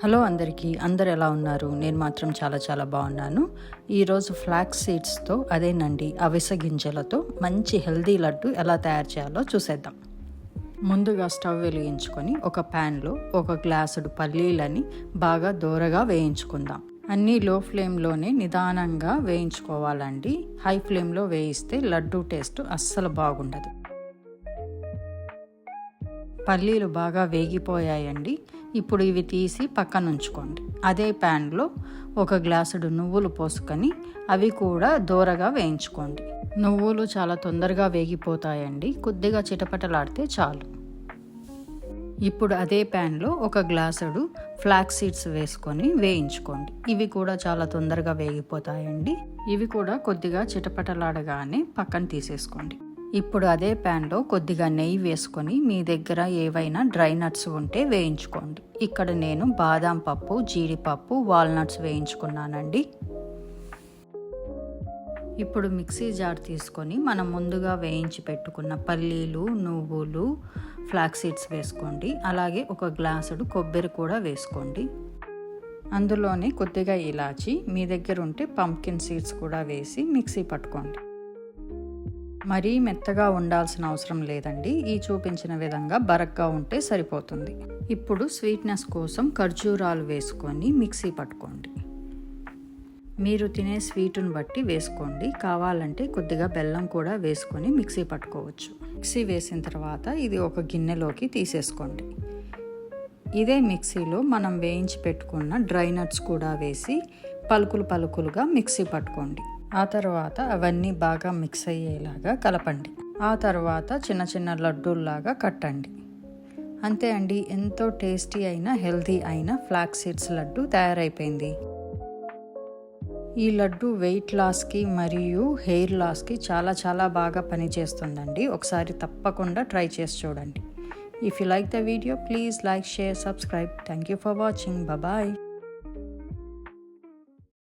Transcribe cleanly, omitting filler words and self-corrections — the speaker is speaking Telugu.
హలో అందరికీ, అందరు ఎలా ఉన్నారు? నేను మాత్రం చాలా బాగున్నాను. ఈరోజు ఫ్లాక్స్ సీడ్స్తో, అదేనండి అవిసె గింజలతో మంచి హెల్దీ లడ్డు ఎలా తయారు చేయాలో చూసేద్దాం. ముందుగా స్టవ్ వెలిగించుకొని ఒక ప్యాన్లో ఒక గ్లాసుడు పల్లీలని బాగా దోరగా వేయించుకుందాం. అన్నీ లో ఫ్లేమ్లోనే నిదానంగా వేయించుకోవాలండి. హై ఫ్లేమ్లో వేయిస్తే లడ్డు టేస్ట్ అస్సలు బాగుండదు. పల్లీలు బాగా వేగిపోయాయండి. ఇప్పుడు ఇవి తీసి పక్కన ఉంచుకోండి. అదే ప్యాన్లో ఒక గ్లాసుడు నువ్వులు పోసుకొని అవి కూడా దోరగా వేయించుకోండి. నువ్వులు చాలా తొందరగా వేగిపోతాయండి, కొద్దిగా చిటపటలాడితే చాలు. ఇప్పుడు అదే ప్యాన్లో ఒక గ్లాసుడు ఫ్లాక్స్ సీడ్స్ వేసుకొని వేయించుకోండి. ఇవి కూడా చాలా తొందరగా వేగిపోతాయండి. ఇవి కూడా కొద్దిగా చిటపటలాడగానే పక్కన తీసేసుకోండి. ఇప్పుడు అదే ప్యాన్లో కొద్దిగా నెయ్యి వేసుకొని మీ దగ్గర ఏవైనా డ్రై నట్స్ ఉంటే వేయించుకోండి. ఇక్కడ నేను బాదాం పప్పు, జీడిపప్పు, వాల్నట్స్ వేయించుకున్నానండి. ఇప్పుడు మిక్సీ జార్ తీసుకొని మనం ముందుగా వేయించి పెట్టుకున్న పల్లీలు, నువ్వులు, ఫ్లాక్స్ సీడ్స్ వేసుకోండి. అలాగే ఒక గ్లాసుడు కొబ్బరి కూడా వేసుకోండి. అందులోనే కొద్దిగా ఇలాచి, మీ దగ్గర ఉంటే పంప్కిన్ సీడ్స్ కూడా వేసి మిక్సీ పట్టుకోండి. మరీ మెత్తగా ఉండాల్సిన అవసరం లేదండి. ఈ చూపించిన విధంగా బరక్గా ఉంటే సరిపోతుంది. ఇప్పుడు స్వీట్నెస్ కోసం ఖర్జూరాలు వేసుకొని మిక్సీ పట్టుకోండి. మీరు తినే స్వీటును బట్టి వేసుకోండి. కావాలంటే కొద్దిగా బెల్లం కూడా వేసుకొని మిక్సీ పట్టుకోవచ్చు. మిక్సీ వేసిన తర్వాత ఇది ఒక గిన్నెలోకి తీసేసుకోండి. ఇదే మిక్సీలో మనం వేయించి పెట్టుకున్న డ్రై నట్స్ కూడా వేసి పలుకులుగా మిక్సీ పట్టుకోండి. ఆ తర్వాత అవన్నీ బాగా మిక్స్ అయ్యేలాగా కలపండి. ఆ తర్వాత చిన్న లడ్డూల్లాగా కట్టండి. అంతే అండి, ఎంతో టేస్టీ అయిన హెల్తీ అయిన ఫ్లాక్స్ సీడ్స్ లడ్డు తయారైపోయింది. ఈ లడ్డు వెయిట్ లాస్కి మరియు హెయిర్ లాస్కి చాలా బాగా పనిచేస్తుందండి. ఒకసారి తప్పకుండా ట్రై చేసి చూడండి. If you like the video, please like, share, subscribe. Thank you for watching. Bye.